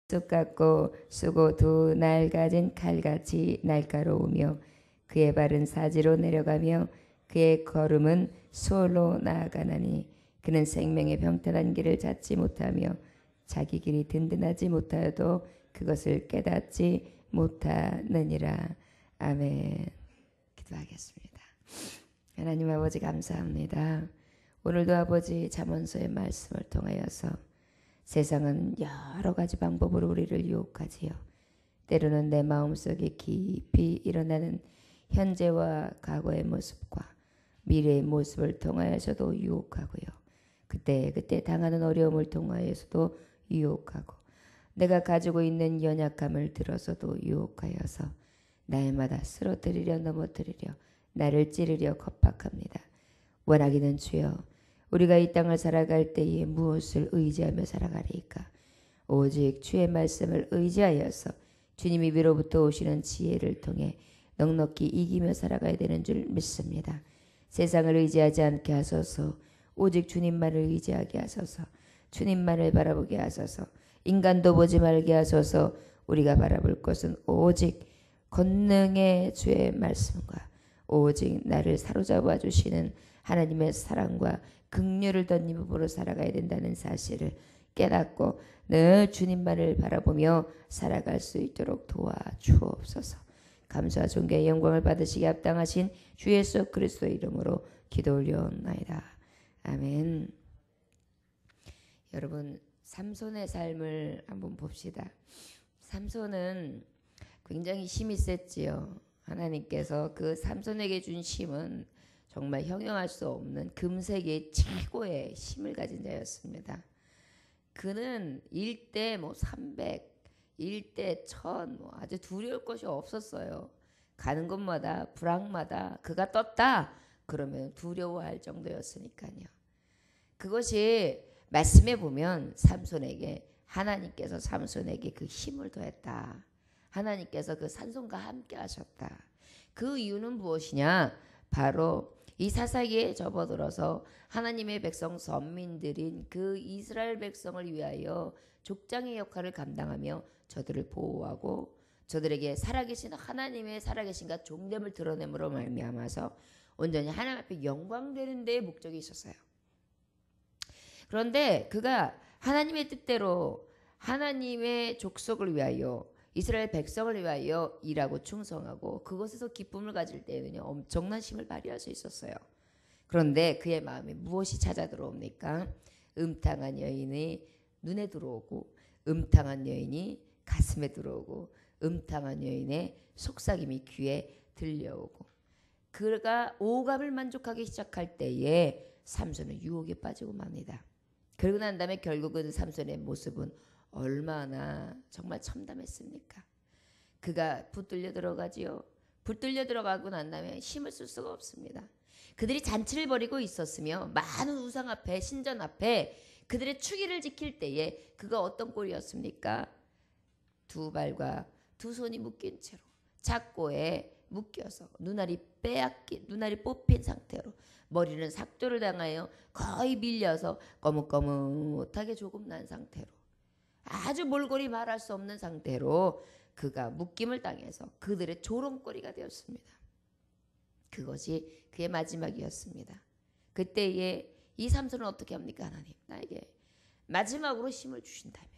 쑥 같고 쓰고 두 날 가진 칼같이 날카로우며 그의 발은 사지로 내려가며 그의 걸음은 수월로 나아가나니 그는 생명의 평탄한 길을 찾지 못하며 자기 길이 든든하지 못하여도 그것을 깨닫지 못하느니라. 아멘. 기도하겠습니다. 하나님 아버지 감사합니다. 오늘도 아버지 잠언서의 말씀을 통하여서 세상은 여러 가지 방법으로 우리를 유혹하지요. 때로는 내 마음속에 깊이 일어나는 현재와 과거의 모습과 미래의 모습을 통하여서도 유혹하고요. 그때 당하는 어려움을 통하여서도 유혹하고 내가 가지고 있는 연약함을 들어서도 유혹하여서 날마다 쓰러뜨리려 넘어뜨리려 나를 찌르려 겁박합니다. 원하기는 주여 우리가 이 땅을 살아갈 때에 무엇을 의지하며 살아가리까? 오직 주의 말씀을 의지하여서 주님이 위로부터 오시는 지혜를 통해 넉넉히 이기며 살아가야 되는 줄 믿습니다. 세상을 의지하지 않게 하소서. 오직 주님만을 의지하게 하소서. 주님만을 바라보게 하소서. 인간도 보지 말게 하소서. 우리가 바라볼 것은 오직 권능의 주의 말씀과 오직 나를 사로잡아 주시는 하나님의 사랑과 긍휼을 덧입음으로 살아가야 된다는 사실을 깨닫고 늘 주님만을 바라보며 살아갈 수 있도록 도와주옵소서. 감사와 존귀의 영광을 받으시기 합당하신 주 예수 그리스도의 이름으로 기도 올려옵나이다. 아멘. 여러분 삼손의 삶을 한번 봅시다. 삼손은 굉장히 힘이 셌지요. 하나님께서 그 삼손에게 준 힘은 정말 형용할 수 없는 금세계의 최고의 힘을 가진 자였습니다. 그는 1대 300, 1대 1000 아주 두려울 것이 없었어요. 가는 곳마다 불황마다 그가 떴다 그러면 두려워할 정도였으니까요. 그것이 말씀에 보면 삼손에게 하나님께서 삼손에게 그 힘을 더했다. 하나님께서 그 삼손과 함께 하셨다. 그 이유는 무엇이냐? 바로 이 사사기에 접어들어서 하나님의 백성 선민들인 그 이스라엘 백성을 위하여 족장의 역할을 감당하며 저들을 보호하고 저들에게 살아계신 하나님의 살아계신과 종됨을 드러냄으로 말미암아서 온전히 하나님 앞에 영광되는 데에 목적이 있었어요. 그런데 그가 하나님의 뜻대로 하나님의 족속을 위하여 이스라엘 백성을 위하여 일하고 충성하고 그것에서 기쁨을 가질 때에는 엄청난 힘을 발휘할 수 있었어요. 그런데 그의 마음에 무엇이 찾아 들어옵니까? 음탕한 여인이 눈에 들어오고 음탕한 여인이 가슴에 들어오고 음탕한 여인의 속삭임이 귀에 들려오고 그가 오감을 만족하기 시작할 때에 삼손은 유혹에 빠지고 맙니다. 그러고 난 다음에 결국은 삼손의 모습은 얼마나 정말 참담했습니까? 그가 붙들려 들어가지요. 붙들려 들어가고 난 다음에 힘을 쓸 수가 없습니다. 그들이 잔치를 벌이고 있었으며 많은 우상 앞에 신전 앞에 그들의 추기를 지킬 때에 그가 어떤 꼴이었습니까? 두 발과 두 손이 묶인 채로 착고에 묶여서 눈알이 뽑힌 상태로 머리는 삭도를 당하여 거의 밀려서 거뭇거뭇하게 조금 난 상태로 아주 몰골이 말할 수 없는 상태로 그가 묶임을 당해서 그들의 조롱거리가 되었습니다. 그것이 그의 마지막이었습니다. 그때에 이 삼손은 어떻게 합니까? 하나님 나에게 마지막으로 힘을 주신다면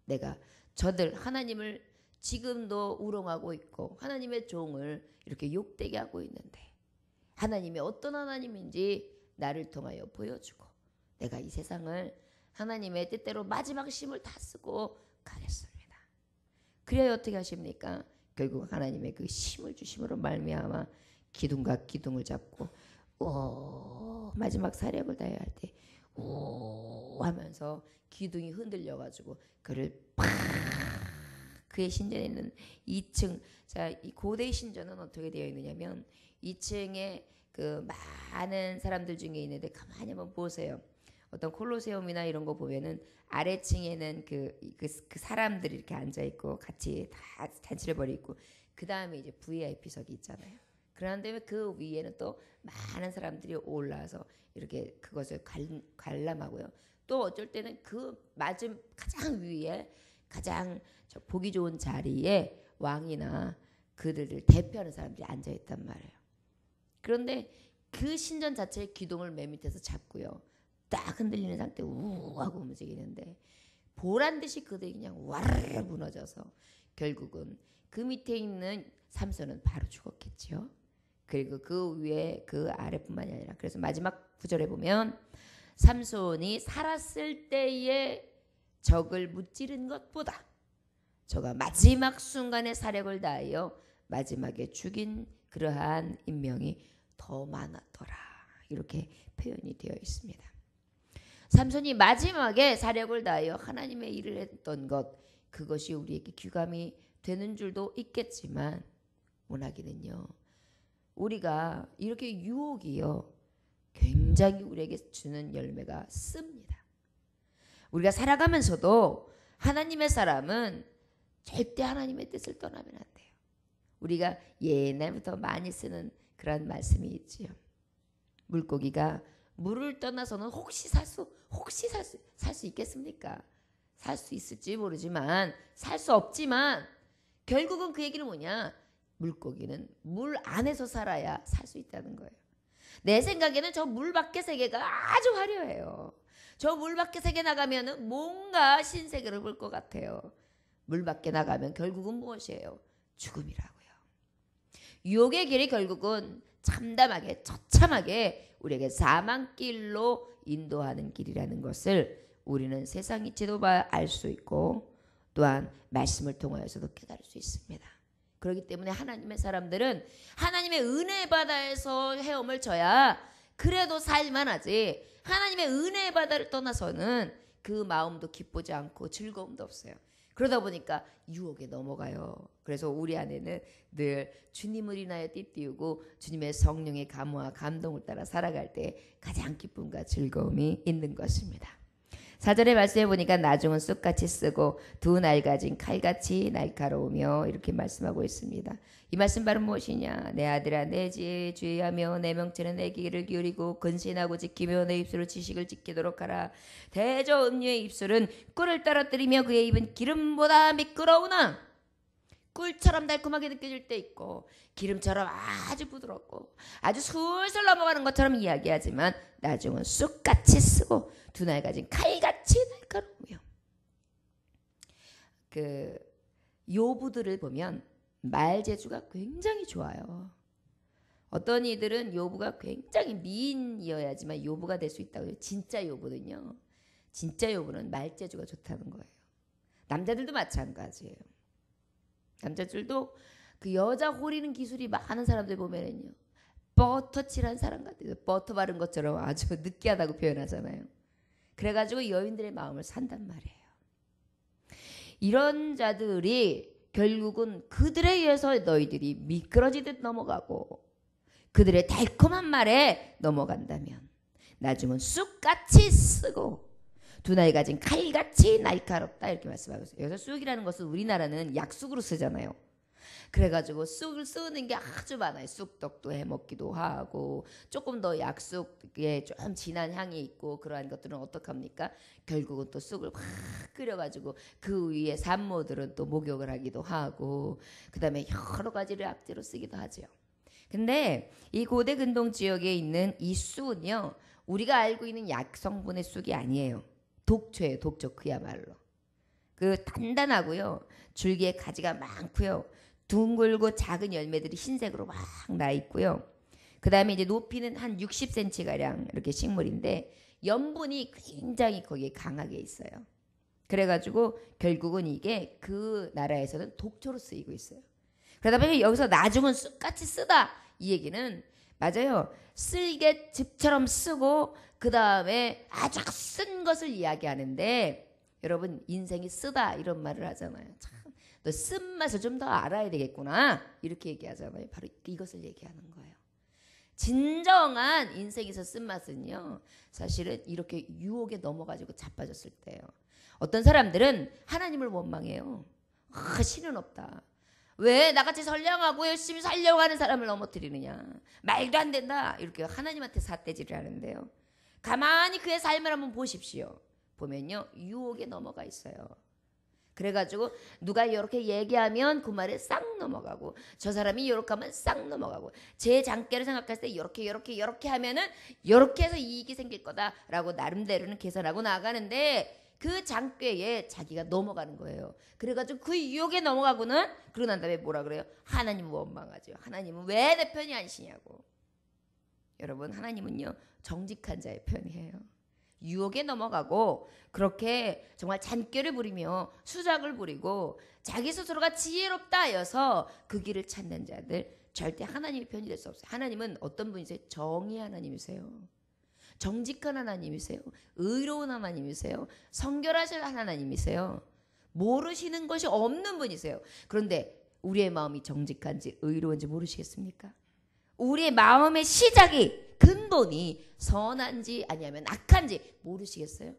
내가 저들 하나님을 지금도 우롱하고 있고 하나님의 종을 이렇게 욕되게 하고 있는데 하나님이 어떤 하나님인지 나를 통하여 보여주고 내가 이 세상을 하나님의 뜻대로 마지막 힘을 다 쓰고 가겠습니다. 그래야 어떻게 하십니까? 결국 하나님의 그 힘을 주심으로 말미암아 기둥과 기둥을 잡고 오 마지막 사력을 다해야 할 때 오 하면서 기둥이 흔들려가지고 그를 팍 그의 신전에 있는 2층 자 이 고대 신전은 어떻게 되어 있느냐면 2층에 그 많은 사람들 중에 있는데 가만히 한번 보세요. 어떤 콜로세움이나 이런 거 보면은 아래층에는 그 사람들이 이렇게 앉아 있고 같이 다 잔치를 벌이고 그 다음에 이제 VIP석이 있잖아요. 그런데 그 위에는 또 많은 사람들이 올라와서 이렇게 그것을 관람하고요. 또 어쩔 때는 그 맞은 가장 위에 가장 보기 좋은 자리에 왕이나 그들을 대표하는 사람들이 앉아있단 말이에요. 그런데 그 신전 자체의 기둥을 맨 밑에서 잡고요. 딱 흔들리는 상태 우 하고 움직이는데 보란듯이 그들이 그냥 와르르 무너져서 결국은 그 밑에 있는 삼손은 바로 죽었겠죠. 그리고 그 위에 그 아래뿐만이 아니라 그래서 마지막 구절에 보면 삼손이 살았을 때의 적을 무찌른 것보다 저가 마지막 순간에 사력을 다하여 마지막에 죽인 그러한 인명이 더 많았더라. 이렇게 표현이 되어 있습니다. 삼손이 마지막에 사력을 다하여 하나님의 일을 했던 것, 그것이 우리에게 귀감이 되는 줄도 있겠지만 원하기는요, 우리가 이렇게 유혹이요 굉장히 우리에게 주는 열매가 씁니다. 우리가 살아가면서도 하나님의 사람은 절대 하나님의 뜻을 떠나면 안 돼요. 우리가 옛날부터 많이 쓰는 그런 말씀이 있지요. 물고기가 물을 떠나서는 혹시 살 수 있겠습니까? 살 수 있을지 모르지만 살 수 없지만 결국은 그 얘기는 뭐냐? 물고기는 물 안에서 살아야 살 수 있다는 거예요. 내 생각에는 저 물 밖의 세계가 아주 화려해요. 저 물 밖의 세계 나가면은 뭔가 신세계를 볼 것 같아요. 물 밖에 나가면 결국은 무엇이에요? 죽음이라고요. 유혹의 길이 결국은 참담하게 처참하게 우리에게 사망길로 인도하는 길이라는 것을 우리는 세상 이치도 알 수 있고 또한 말씀을 통하여서도 깨달을 수 있습니다. 그렇기 때문에 하나님의 사람들은 하나님의 은혜 바다에서 헤엄을 쳐야 그래도 살만하지, 하나님의 은혜 바다를 떠나서는 그 마음도 기쁘지 않고 즐거움도 없어요. 그러다 보니까 유혹에 넘어가요. 그래서 우리 안에는 늘 주님을 인하여 띠띠우고 주님의 성령의 감화와 감동을 따라 살아갈 때 가장 기쁨과 즐거움이 있는 것입니다. 4절의 말씀해 보니까 나중은 쑥같이 쓰고 두 날 가진 칼같이 날카로우며 이렇게 말씀하고 있습니다. 이 말씀 바로 무엇이냐? 내 아들아 내 지혜에 주의하며 내 명체는 내 귀를 기울이고 근신하고 지키며 내 입술을 지식을 지키도록 하라. 대저 음녀의 입술은 꿀을 떨어뜨리며 그의 입은 기름보다 미끄러우나 꿀처럼 달콤하게 느껴질 때 있고 기름처럼 아주 부드럽고 아주 술술 넘어가는 것처럼 이야기하지만 나중은 쑥같이 쓰고 두 날 가진 칼같이 날카로우며. 그 요부들을 보면 말재주가 굉장히 좋아요. 어떤 이들은 요부가 굉장히 미인이어야지만 요부가 될 수 있다고 해요. 진짜 요부는요, 진짜 요부는 말재주가 좋다는 거예요. 남자들도 마찬가지예요. 남자들도 그 여자 호리는 기술이 많은 사람들 보면은요 버터 칠한 사람 같아요. 버터 바른 것처럼 아주 느끼하다고 표현하잖아요. 그래가지고 여인들의 마음을 산단 말이에요. 이런 자들이 결국은 그들에 의해서 너희들이 미끄러지듯 넘어가고 그들의 달콤한 말에 넘어간다면 나중은 쑥같이 쓰고 두 날 가진 칼같이 날카롭다 이렇게 말씀하고 있어요. 여기서 쑥이라는 것은 우리나라는 약쑥으로 쓰잖아요. 그래가지고 쑥을 쓰는 게 아주 많아요. 쑥떡도 해먹기도 하고 조금 더 약쑥에 좀 진한 향이 있고 그러한 것들은 어떡합니까? 결국은 또 쑥을 확 끓여가지고 그 위에 산모들은 또 목욕을 하기도 하고 그 다음에 여러 가지를 약재로 쓰기도 하죠. 근데 이 고대 근동 지역에 있는 이 쑥은요 우리가 알고 있는 약성분의 쑥이 아니에요. 독초예요. 독초. 그야말로 그 단단하고요 줄기에 가지가 많고요 둥글고 작은 열매들이 흰색으로 막 나 있고요. 그 다음에 이제 높이는 한 60cm 가량 이렇게 식물인데 염분이 굉장히 거기에 강하게 있어요. 그래가지고 결국은 이게 그 나라에서는 독초로 쓰이고 있어요. 그러다 보니 여기서 나중은 쑥같이 쓰다 이 얘기는 맞아요. 쓸개 즙처럼 쓰고 그 다음에 아주 쓴 것을 이야기하는데 여러분 인생이 쓰다 이런 말을 하잖아요. 참, 너 쓴맛을 좀 더 알아야 되겠구나 이렇게 얘기하잖아요. 바로 이것을 얘기하는 거예요. 진정한 인생에서 쓴맛은요 사실은 이렇게 유혹에 넘어가지고 자빠졌을 때예요. 어떤 사람들은 하나님을 원망해요. 신은 없다. 왜 나같이 선량하고 열심히 살려고 하는 사람을 넘어뜨리느냐. 말도 안 된다. 이렇게 하나님한테 삿대질을 하는데요. 가만히 그의 삶을 한번 보십시오. 보면요 유혹에 넘어가 있어요. 그래가지고 누가 이렇게 얘기하면 그 말에 싹 넘어가고 저 사람이 이렇게 하면 싹 넘어가고 제 장깨를 생각했을 때 이렇게 하면은 이렇게 해서 이익이 생길 거다라고 나름대로는 계산하고 나가는데 그 장깨에 자기가 넘어가는 거예요. 그래가지고 그 유혹에 넘어가고는 그러고 난 다음에 뭐라 그래요? 하나님은 원망하죠. 하나님은 왜 내 편이 아니시냐고. 여러분 하나님은요 정직한 자의 편이에요. 유혹에 넘어가고 그렇게 정말 잔꾀를 부리며 수작을 부리고 자기 스스로가 지혜롭다 하여서 그 길을 찾는 자들 절대 하나님의 편이 될 수 없어요. 하나님은 어떤 분이세요? 정의 하나님이세요. 정직한 하나님이세요. 의로운 하나님이세요. 성결하신 하나님이세요. 모르시는 것이 없는 분이세요. 그런데 우리의 마음이 정직한지 의로운지 모르시겠습니까? 우리의 마음의 시작이 근본이 선한지 아니면 악한지 모르시겠어요?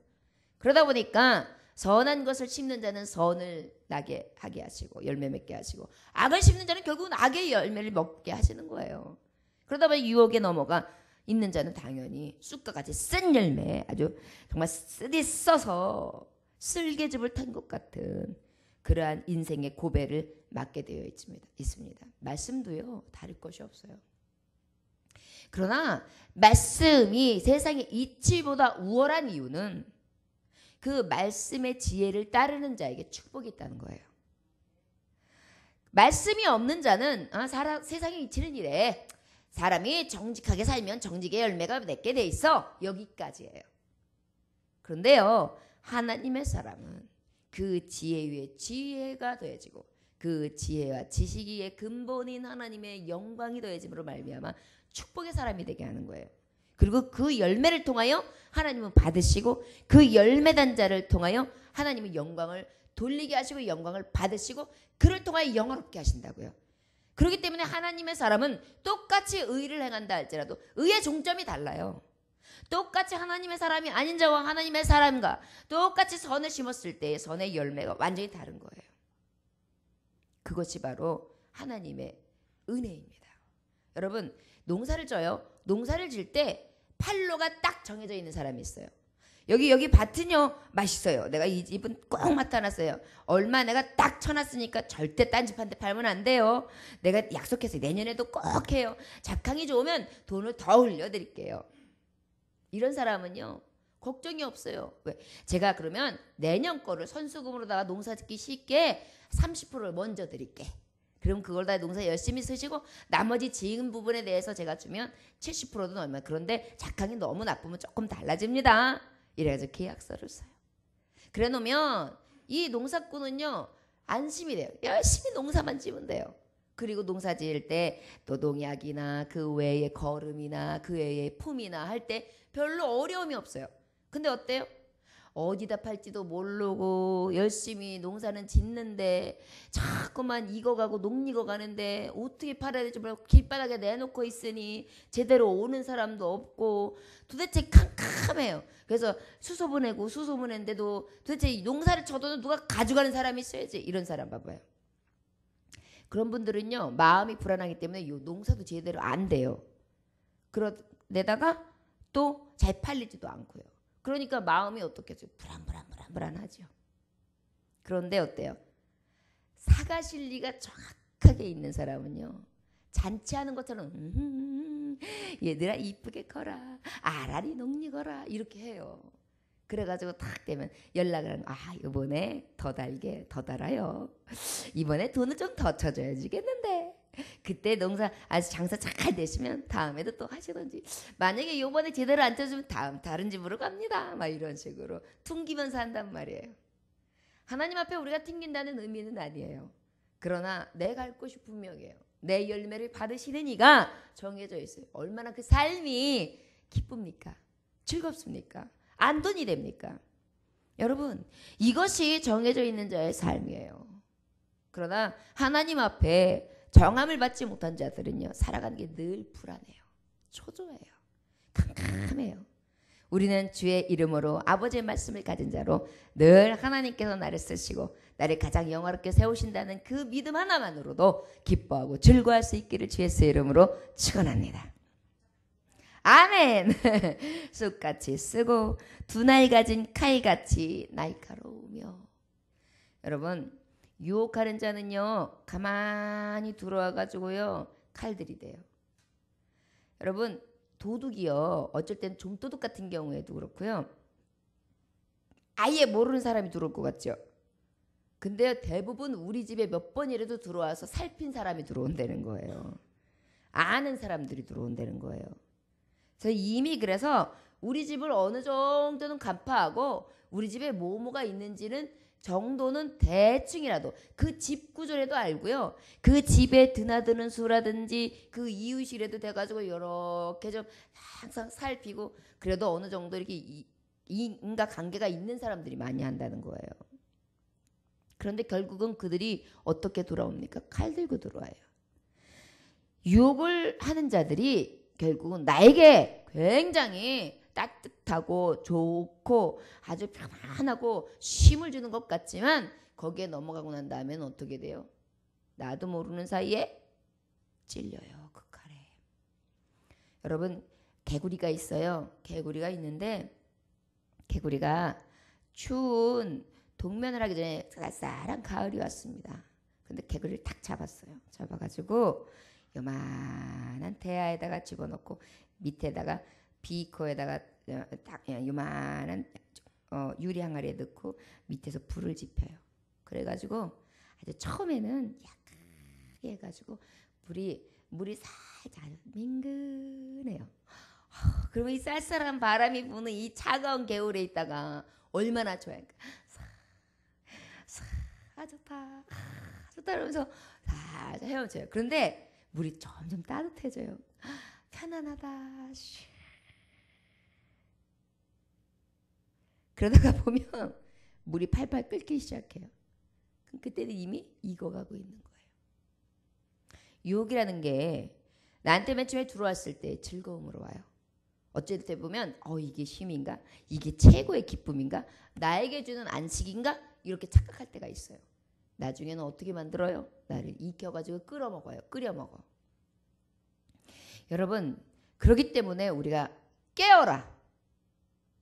그러다 보니까 선한 것을 심는 자는 선을 나게 하게 하시고 열매 맺게 하시고 악을 심는 자는 결국은 악의 열매를 먹게 하시는 거예요. 그러다 보니 유혹에 넘어가 있는 자는 당연히 쑥과 같이 쓴 열매 아주 정말 쓰디 써서 쓸개즙을 탄 것 같은 그러한 인생의 고배를 맞게 되어 있습니다. 말씀도요 다를 것이 없어요. 그러나 말씀이 세상의 이치보다 우월한 이유는 그 말씀의 지혜를 따르는 자에게 축복이 있다는 거예요. 말씀이 없는 자는 세상의 이치는 이래. 사람이 정직하게 살면 정직의 열매가 맺게 돼 있어. 여기까지예요. 그런데요. 하나님의 사람은 그 지혜 위에 지혜가 더해지고 그 지혜와 지식의 근본인 하나님의 영광이 더해짐으로 말미암아 축복의 사람이 되게 하는 거예요. 그리고 그 열매를 통하여 하나님은 받으시고 그 열매 단자를 통하여 하나님은 영광을 돌리게 하시고 영광을 받으시고 그를 통하여 영화롭게 하신다고요. 그렇기 때문에 하나님의 사람은 똑같이 의를 행한다 할지라도 의의 종점이 달라요. 똑같이 하나님의 사람이 아닌 자와 하나님의 사람과 똑같이 선을 심었을 때의 선의 열매가 완전히 다른 거예요. 그것이 바로 하나님의 은혜입니다. 여러분 농사를 져요. 농사를 질 때 판로가 딱 정해져 있는 사람이 있어요. 여기 밭은요 맛있어요. 내가 이 집은 꼭 맡아놨어요. 얼마 내가 딱 쳐놨으니까 절대 딴 집한테 팔면 안 돼요. 내가 약속해서 내년에도 꼭 해요. 작황이 좋으면 돈을 더 올려드릴게요. 이런 사람은요 걱정이 없어요. 왜? 제가 그러면 내년 거를 선수금으로다가 농사 짓기 쉽게 30%를 먼저 드릴게. 그럼 그걸 다 농사 열심히 쓰시고 나머지 지은 부분에 대해서 제가 주면 70%는 얼마. 그런데 작황이 너무 나쁘면 조금 달라집니다. 이래가지고 계약서를 써요. 그래 놓으면 이 농사꾼은요 안심이 돼요. 열심히 농사만 지면 돼요. 그리고 농사 지을 때 또 농약이나 그 외의 거름이나 그 외의 품이나 할 때 별로 어려움이 없어요. 근데 어때요? 어디다 팔지도 모르고 열심히 농사는 짓는데 자꾸만 익어가고 녹익어가는데 어떻게 팔아야 될지 모르고 길바닥에 내놓고 있으니 제대로 오는 사람도 없고 도대체 캄캄해요. 그래서 수소 보내는데도 도대체 농사를 쳐도 누가 가져가는 사람이 있어야지. 이런 사람 봐봐요. 그런 분들은요 마음이 불안하기 때문에 이 농사도 제대로 안 돼요. 그러다가 또 잘 팔리지도 않고요. 그러니까 마음이 어떻겠어요? 불안하죠. 그런데 어때요? 사가실리가 정확하게 있는 사람은요 잔치하는 것처럼 얘들아 이쁘게 커라 알알이 녹익어라 이렇게 해요. 그래가지고 딱 되면 연락을 하는 이번에 더 달아요. 이번에 돈을 좀 더 쳐줘야지겠는데 그때 농사 아주 장사 잘 되시면 다음에도 또 하시던지 만약에 이번에 제대로 안 쳐주면 다른 집으로 갑니다. 막 이런 식으로 퉁기면서 한단 말이에요. 하나님 앞에 우리가 튕긴다는 의미는 아니에요. 그러나 내 갈 곳이 분명해요. 내 열매를 받으시는 이가 정해져 있어요. 얼마나 그 삶이 기쁩니까? 즐겁습니까? 안돈이 됩니까? 여러분 이것이 정해져 있는 자의 삶이에요. 그러나 하나님 앞에 정함을 받지 못한 자들은요 살아가는 게 늘 불안해요. 초조해요. 캄캄해요. 우리는 주의 이름으로 아버지의 말씀을 가진 자로 늘 하나님께서 나를 쓰시고 나를 가장 영화롭게 세우신다는 그 믿음 하나만으로도 기뻐하고 즐거워할 수 있기를 주의 이름으로 축원합니다. 아멘. 쑥같이 쓰고 두 날 가진 칼같이 날카로우며 여러분 유혹하는 자는요 가만히 들어와 가지고요 칼들이 돼요. 여러분 도둑이요 어쩔 땐 좀도둑 같은 경우에도 그렇고요 아예 모르는 사람이 들어올 것 같죠. 근데 대부분 우리 집에 몇 번이라도 들어와서 살핀 사람이 들어온다는 거예요. 아는 사람들이 들어온다는 거예요. 그래서 이미 그래서 우리 집을 어느 정도는 간파하고 우리 집에 뭐가 있는지는 정도는 대충이라도 그 집 구조라도 알고요. 그 집에 드나드는 수라든지 그 이웃이라도 돼가지고 이렇게 좀 항상 살피고 그래도 어느 정도 이렇게 인과 관계가 있는 사람들이 많이 한다는 거예요. 그런데 결국은 그들이 어떻게 돌아옵니까? 칼 들고 들어와요. 유혹을 하는 자들이 결국은 나에게 굉장히 따뜻하고 좋고 아주 편안하고 쉼을 주는 것 같지만 거기에 넘어가고 난 다음에는 어떻게 돼요? 나도 모르는 사이에 찔려요. 그 칼에. 여러분 개구리가 있어요. 개구리가 있는데 개구리가 추운 동면을 하기 전에 쌀쌀한 가을이 왔습니다. 근데 개구리를 탁 잡았어요. 잡아가지고 요만한 대야에다가 집어넣고 밑에다가 비코에다가 딱 요만한 유리 항아리에 넣고 밑에서 불을 지펴요. 그래가지고 아주 처음에는 약하게 해가지고 물이 살짝 아주 민근해요. 그러면 이 쌀쌀한 바람이 부는 이 차가운 겨울에 있다가 얼마나 좋아요. 좋다. 좋다 이러면서 살짝 헤엄쳐요. 그런데 물이 점점 따뜻해져요. 편안하다. 그러다가 보면 물이 팔팔 끓기 시작해요. 그럼 그때는 이미 익어가고 있는 거예요. 유혹이라는 게 나한테 맨 처음에 들어왔을 때 즐거움으로 와요. 어쩔 때 보면 이게 쉼인가? 이게 최고의 기쁨인가? 나에게 주는 안식인가? 이렇게 착각할 때가 있어요. 나중에는 어떻게 만들어요? 나를 익혀가지고 끓여 먹어. 여러분 그렇기 때문에 우리가 깨어라.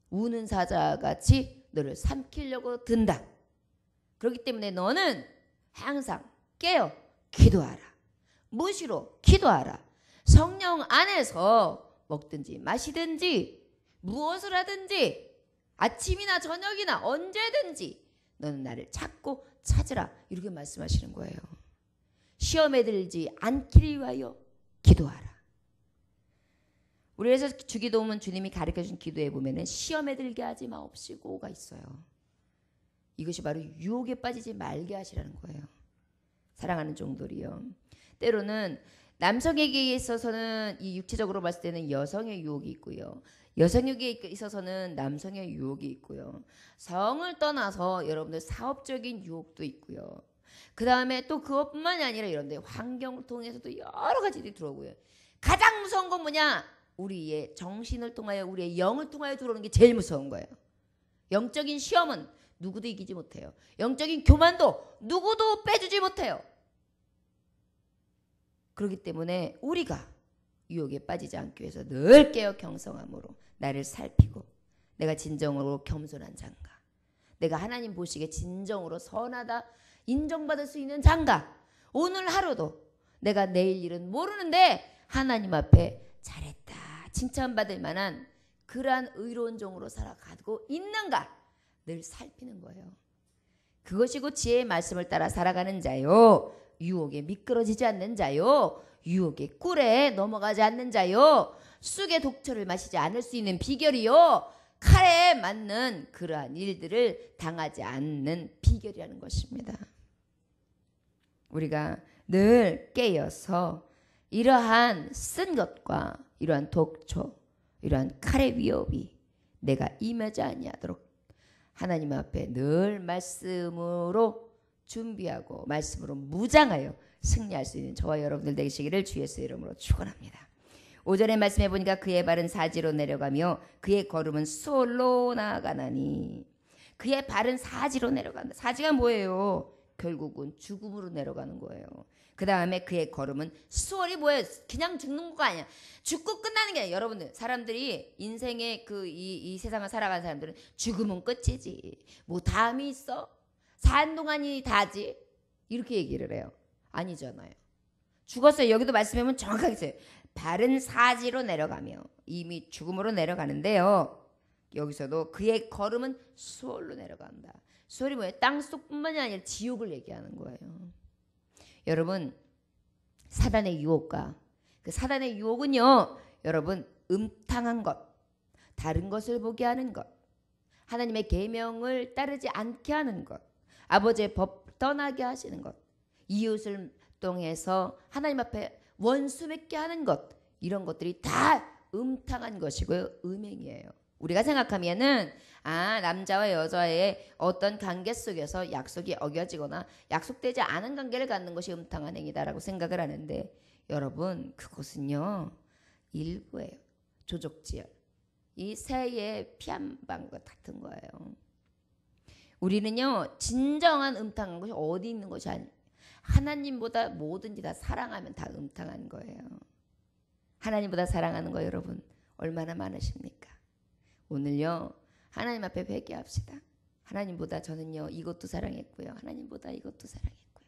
우는 사자같이 너를 삼키려고 든다. 그렇기 때문에 너는 항상 깨어 기도하라. 무시로 기도하라. 성령 안에서 먹든지 마시든지 무엇을 하든지 아침이나 저녁이나 언제든지 너는 나를 찾고 찾으라. 이렇게 말씀하시는 거예요. 시험에 들지 않기를 위하여 기도하라. 우리에서 주기도문 주님이 가르쳐준 기도에 보면은 시험에 들게 하지 마옵시고가 있어요. 이것이 바로 유혹에 빠지지 말게 하시라는 거예요. 사랑하는 종들이요. 때로는 남성에게 있어서는 이 육체적으로 봤을 때는 여성의 유혹이 있고요. 여성에게 있어서는 남성의 유혹이 있고요. 성을 떠나서 여러분들 사업적인 유혹도 있고요. 그 다음에 또 그것뿐만이 아니라 이런데 환경을 통해서도 여러 가지들이 들어오고요. 가장 무서운 건 뭐냐? 우리의 정신을 통하여 우리의 영을 통하여 들어오는 게 제일 무서운 거예요. 영적인 시험은 누구도 이기지 못해요. 영적인 교만도 누구도 빼주지 못해요. 그렇기 때문에 우리가 유혹에 빠지지 않기 위해서 늘 깨어 경성함으로 나를 살피고 내가 진정으로 겸손한 장가, 내가 하나님 보시기에 진정으로 선하다 인정받을 수 있는 장가, 오늘 하루도 내가 내일 일은 모르는데 하나님 앞에 잘했다 칭찬받을 만한 그러한 의로운 종으로 살아가고 있는가 늘 살피는 거예요. 그것이 곧 지혜의 말씀을 따라 살아가는 자요, 유혹에 미끄러지지 않는 자요, 유혹의 꿀에 넘어가지 않는 자요, 쑥의 독초를 마시지 않을 수 있는 비결이요, 칼에 맞는 그러한 일들을 당하지 않는 비결이라는 것입니다. 우리가 늘 깨어서 이러한 쓴 것과 이러한 독초, 이러한 칼의 위협이 내가 임하지 아니하도록 하나님 앞에 늘 말씀으로 준비하고 말씀으로 무장하여 승리할 수 있는 저와 여러분들 되시기를 주 예수의 이름으로 축원합니다. 5절의 말씀해 보니까 그의 발은 사지로 내려가며 그의 걸음은 수월로 나아가나니. 그의 발은 사지로 내려간다. 사지가 뭐예요? 결국은 죽음으로 내려가는 거예요. 그 다음에 그의 걸음은 수월이 뭐예요? 그냥 죽는 거가 아니야. 죽고 끝나는 게 아니야. 여러분들 사람들이 인생의 이 세상을 살아가는 사람들은 죽음은 끝이지 뭐 다음이 있어? 산 동안이 다지? 이렇게 얘기를 해요. 아니잖아요. 죽었어요. 여기도 말씀해 보면 정확하게 있어요. 바른 사지로 내려가며 이미 죽음으로 내려가는데요. 여기서도 그의 걸음은 수월로 내려간다. 수월이 뭐예요? 땅속뿐만이 아니라 지옥을 얘기하는 거예요. 여러분, 사단의 유혹과 그 사단의 유혹은요, 여러분, 음탕한 것, 다른 것을 보게 하는 것, 하나님의 계명을 따르지 않게 하는 것, 아버지의 법 떠나게 하시는 것, 이웃을 통해서 하나님 앞에 원수 맺게 하는 것, 이런 것들이 다 음탕한 것이고요, 음행이에요. 우리가 생각하면은 남자와 여자의 어떤 관계 속에서 약속이 어겨지거나 약속되지 않은 관계를 갖는 것이 음탕한 행위다라고 생각을 하는데, 여러분, 그것은요 일부예요. 조족지열, 이 새의 피 한 방울 같은 거예요. 우리는요 진정한 음탕한 것이 어디 있는 것이 아니에요. 하나님보다 뭐든지 다 사랑하면 다 음탕한 거예요. 하나님보다 사랑하는 거 여러분 얼마나 많으십니까? 오늘요 하나님 앞에 회개합시다. 하나님보다 저는요 이것도 사랑했고요, 하나님보다 이것도 사랑했고요,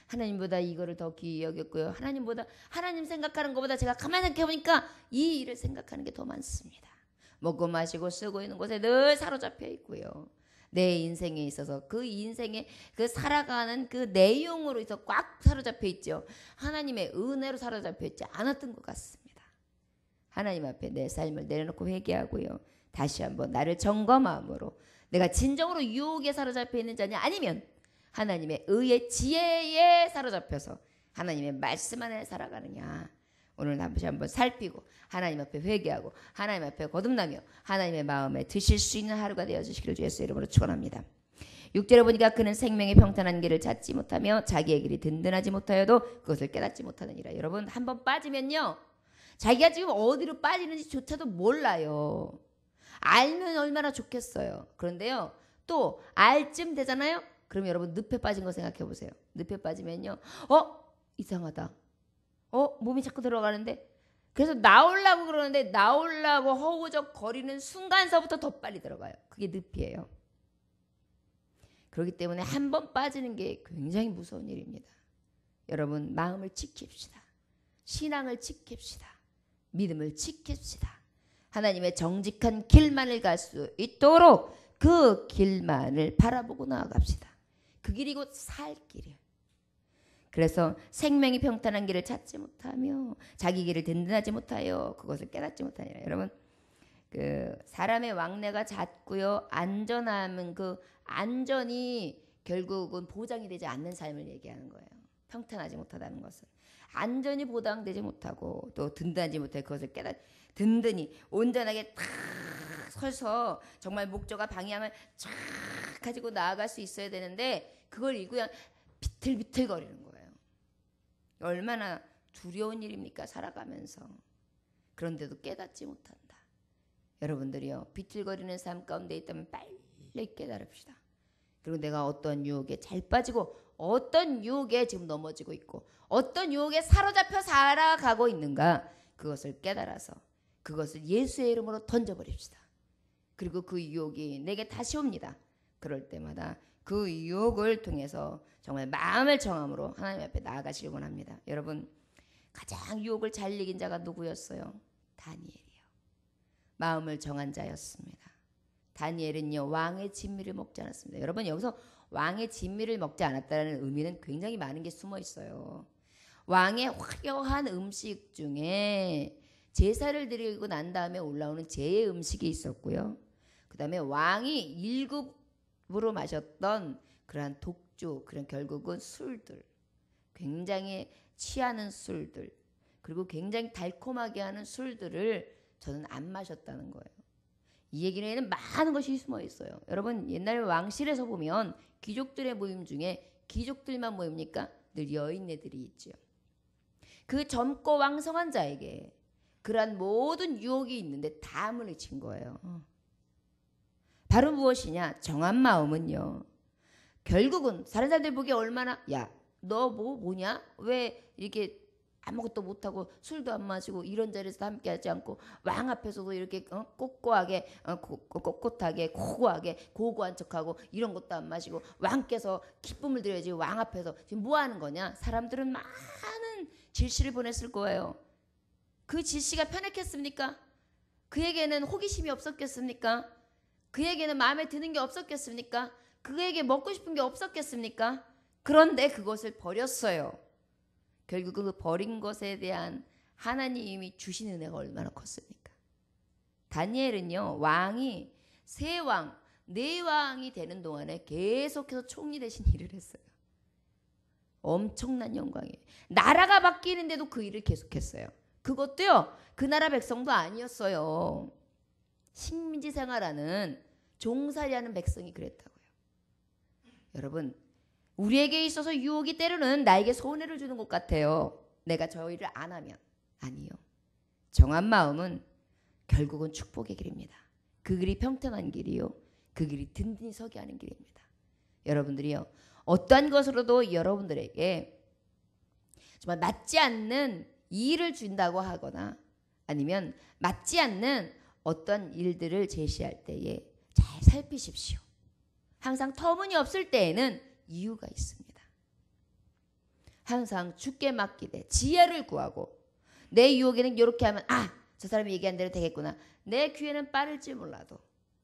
하나님보다 이거를 더 귀히 여겼고요, 하나님보다, 하나님 생각하는 것보다 제가 가만히 생각해보니까 이 일을 생각하는 게 더 많습니다. 먹고 마시고 쓰고 있는 곳에 늘 사로잡혀 있고요, 내 인생에 있어서 그 인생에 그 살아가는 그 내용으로 있어 꽉 사로잡혀 있죠. 하나님의 은혜로 사로잡혀 있지 않았던 것 같습니다. 하나님 앞에 내 삶을 내려놓고 회개하고요, 다시 한번 나를 점검함으로 내가 진정으로 유혹에 사로잡혀 있는 자냐, 아니면 하나님의 의의 지혜에 사로잡혀서 하나님의 말씀 안에 살아가느냐, 오늘 다시 한번 살피고 하나님 앞에 회개하고 하나님 앞에 거듭나며 하나님의 마음에 드실 수 있는 하루가 되어주시기를 주 예수의 이름으로 축원합니다. 6절에 보니까 그는 생명의 평탄한 길을 찾지 못하며 자기의 길이 든든하지 못하여도 그것을 깨닫지 못하느니라. 여러분, 한번 빠지면요 자기가 지금 어디로 빠지는지조차도 몰라요. 알면 얼마나 좋겠어요. 그런데요 또 알쯤 되잖아요. 그럼 여러분 늪에 빠진 거 생각해 보세요. 늪에 빠지면요 이상하다, 몸이 자꾸 들어가는데, 그래서 나오려고 그러는데 나오려고 허우적 거리는 순간서부터 더 빨리 들어가요. 그게 늪이에요. 그렇기 때문에 한 번 빠지는 게 굉장히 무서운 일입니다. 여러분, 마음을 지킵시다. 신앙을 지킵시다. 믿음을 지킵시다. 하나님의 정직한 길만을 갈 수 있도록 그 길만을 바라보고 나아갑시다. 그 길이 곧 살 길이에요. 그래서 생명이 평탄한 길을 찾지 못하며 자기 길을 든든하지 못하여 그것을 깨닫지 못하니라. 여러분, 그 사람의 왕래가 잦고요, 안전함은 그 안전이 결국은 보장이 되지 않는 삶을 얘기하는 거예요. 평탄하지 못하다는 것은 안전이 보장되지 못하고 또 든든하지 못해 그것을 든든히 온전하게 탁 서서 정말 목적과 방향을 쫙 가지고 나아갈 수 있어야 되는데 그걸 잃고 그냥 비틀비틀거리는 거예요. 얼마나 두려운 일입니까? 살아가면서. 그런데도 깨닫지 못한다. 여러분들이요 비틀거리는 삶 가운데 있다면 빨리 깨달읍시다. 그리고 내가 어떤 유혹에 잘 빠지고 어떤 유혹에 지금 넘어지고 있고 어떤 유혹에 사로잡혀 살아가고 있는가, 그것을 깨달아서 그것을 예수의 이름으로 던져버립시다. 그리고 그 유혹이 내게 다시 옵니다. 그럴 때마다 그 유혹을 통해서 정말 마음을 정함으로 하나님 앞에 나아가시길 원합니다. 여러분, 가장 유혹을 잘 이긴 자가 누구였어요? 다니엘이요. 마음을 정한 자였습니다. 다니엘은요 왕의 진미를 먹지 않았습니다. 여러분, 여기서 왕의 진미를 먹지 않았다는 의미는 굉장히 많은 게 숨어 있어요. 왕의 화려한 음식 중에 제사를 드리고 난 다음에 올라오는 제의 음식이 있었고요. 그 다음에 왕이 1급으로 마셨던 그러한 독주, 그런 결국은 술들, 굉장히 취하는 술들, 그리고 굉장히 달콤하게 하는 술들을 저는 안 마셨다는 거예요. 이 얘기에는 많은 것이 숨어 있어요. 여러분, 옛날 왕실에서 보면 귀족들의 모임 중에 귀족들만 모입니까? 늘 여인네들이 있죠. 그 젊고 왕성한 자에게 그러한 모든 유혹이 있는데 다 물리친 거예요. 바로 무엇이냐? 정한 마음은요, 결국은 다른 사람들 보기에 얼마나 야, 너 뭐냐? 왜 이렇게 아무것도 못하고 술도 안 마시고 이런 자리에서 함께하지 않고 왕 앞에서도 이렇게 꼿꼿하게 꼿꼿하게 고고하게 고고한 척하고 이런 것도 안 마시고 왕께서 기쁨을 드려야지 왕 앞에서 지금 뭐 하는 거냐? 사람들은 많은 질시를 보냈을 거예요. 그 질시가 편했겠습니까? 그에게는 호기심이 없었겠습니까? 그에게는 마음에 드는 게 없었겠습니까? 그에게 먹고 싶은 게 없었겠습니까? 그런데 그것을 버렸어요. 결국 그 버린 것에 대한 하나님이 주신 은혜가 얼마나 컸습니까? 다니엘은요, 왕이 세 왕, 네 왕이 되는 동안에 계속해서 총리 대신 일을 했어요. 엄청난 영광이에요. 나라가 바뀌는데도 그 일을 계속했어요. 그것도요, 그 나라 백성도 아니었어요. 식민지 생활하는 종살이하는 백성이 그랬다고요. 여러분, 우리에게 있어서 유혹이 때로는 나에게 손해를 주는 것 같아요. 내가 저 일을 안 하면. 아니요. 정한 마음은 결국은 축복의 길입니다. 그 길이 평탄한 길이요. 그 길이 든든히 서게 하는 길입니다. 여러분들이요, 어떠한 것으로도 여러분들에게 정말 맞지 않는 일을 준다고 하거나 아니면 맞지 않는 어떤 일들을 제시할 때에 잘 살피십시오. 항상 터무니없을 때에는 이유가 있습니다. 항상 주께 맡기되 지혜를 구하고 내 유혹에는 이렇게 하면 저 사람이 얘기한 대로 되겠구나. 내 귀에는 빠를지 몰라도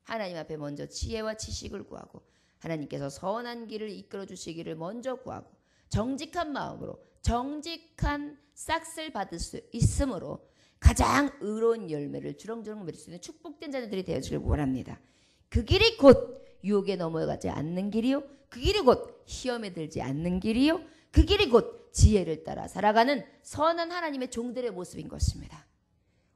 하나님 앞에 먼저 지혜와 지식을 구하고 하나님께서 선한 길을 이끌어 주시기를 먼저 구하고 정직한 마음으로 정직한 싹을 받을 수 있으므로 가장 의로운 열매를 주렁주렁 맺을 수 있는 축복된 자녀들이 되어주길 원합니다. 그 길이 곧 유혹에 넘어가지 않는 길이요. 그 길이 곧 시험에 들지 않는 길이요. 그 길이 곧 지혜를 따라 살아가는 선한 하나님의 종들의 모습인 것입니다.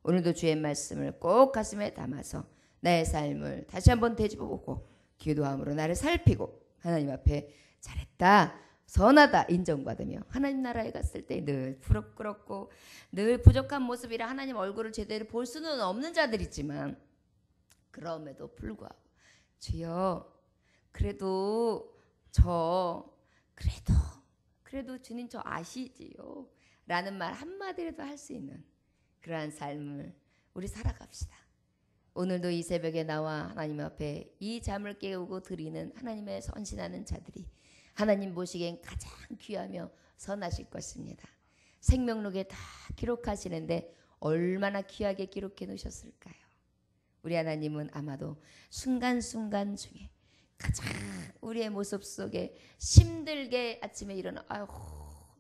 오늘도 주의 말씀을 꼭 가슴에 담아서 나의 삶을 다시 한번 되짚어보고 기도함으로 나를 살피고 하나님 앞에 잘했다, 선하다 인정받으며 하나님 나라에 갔을 때 늘 부끄럽고 늘 부족한 모습이라 하나님 얼굴을 제대로 볼 수는 없는 자들이지만 그럼에도 불구하고 주여 그래도 주님 저 아시지요 라는 말 한마디라도 할 수 있는 그러한 삶을 우리 살아갑시다. 오늘도 이 새벽에 나와 하나님 앞에 이 잠을 깨우고 드리는 하나님의 선신하는 자들이 하나님 보시기엔 가장 귀하며 선하실 것입니다. 생명록에 다 기록하시는데 얼마나 귀하게 기록해 놓으셨을까요? 우리 하나님은 아마도 순간순간 중에 가장 우리의 모습 속에 힘들게 아침에 일어나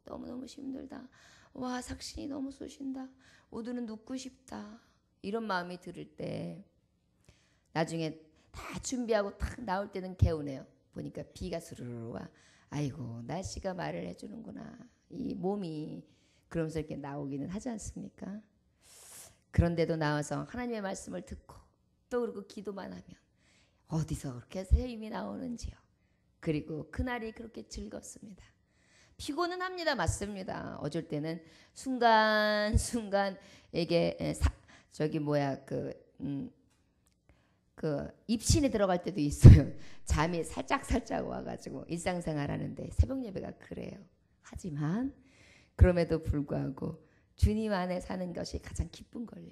너무너무 힘들다. 와 삭신이 너무 쏘신다. 오늘은 눕고 싶다. 이런 마음이 들을 때 나중에 다 준비하고 딱 나올 때는 개운해요. 보니까 비가 스르르 와. 아이고 날씨가 말을 해주는구나. 이 몸이 그러면서 이렇게 나오기는 하지 않습니까? 그런데도 나와서 하나님의 말씀을 듣고 또 그리고 기도만 하면 어디서 그렇게 새 힘이 나오는지요. 그리고 그날이 그렇게 즐겁습니다. 피곤은 합니다. 맞습니다. 어쩔 때는 순간순간 이게 입신에 들어갈 때도 있어요. 잠이 살짝 와가지고 일상생활 하는데 새벽 예배가 그래요. 하지만 그럼에도 불구하고 주님 안에 사는 것이 가장 기쁜 걸요.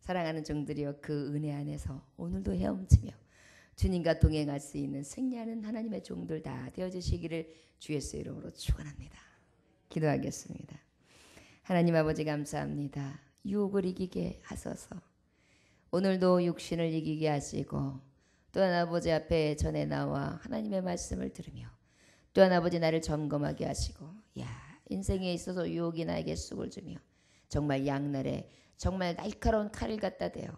사랑하는 종들이여 그 은혜 안에서 오늘도 헤엄치며 주님과 동행할 수 있는 승리하는 하나님의 종들 다 되어주시기를 주 예수의 이름으로 축원합니다. 기도하겠습니다. 하나님 아버지 감사합니다. 유혹을 이기게 하소서. 오늘도 육신을 이기게 하시고 또한 아버지 앞에 전에 나와 하나님의 말씀을 들으며 또한 아버지 나를 점검하게 하시고 인생에 있어서 유혹이 나에게 쑥을 주며 정말 양날에 정말 날카로운 칼을 갖다 대어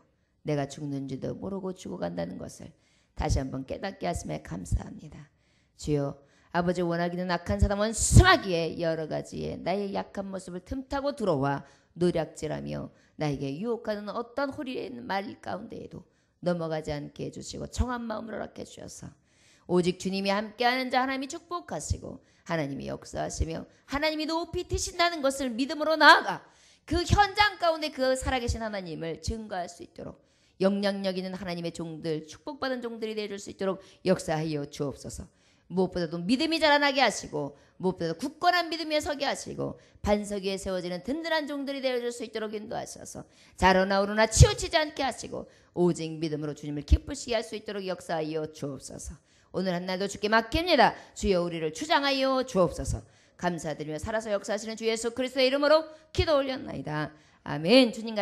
내가 죽는지도 모르고 죽어간다는 것을 다시 한번 깨닫게 하심에 감사합니다. 주여 아버지 원하기는 악한 사람은 승하기에 여러 가지의 나의 약한 모습을 틈타고 들어와 노략질하며 나에게 유혹하는 어떤 호리인 말 가운데에도 넘어가지 않게 해주시고 정한 마음을 허락해 주셔서 오직 주님이 함께하는 자 하나님이 축복하시고 하나님이 역사하시며 하나님이 높이 드신다는 것을 믿음으로 나아가 그 현장 가운데 그 살아계신 하나님을 증거할 수 있도록 영향력 있는 하나님의 종들 축복받은 종들이 되어줄 수 있도록 역사하여 주옵소서. 무엇보다도 믿음이 자라나게 하시고 무엇보다도 굳건한 믿음 위에 서게 하시고 반석 위에 세워지는 든든한 종들이 되어줄 수 있도록 인도하셔서 자로나 오르나 치우치지 않게 하시고 오직 믿음으로 주님을 기쁘시게 할 수 있도록 역사하여 주옵소서. 오늘 한날도 주께 맡깁니다. 주여 우리를 주장하여 주옵소서. 감사드리며 살아서 역사하시는 주 예수 그리스도의 이름으로 기도 올렸나이다. 아멘. 주님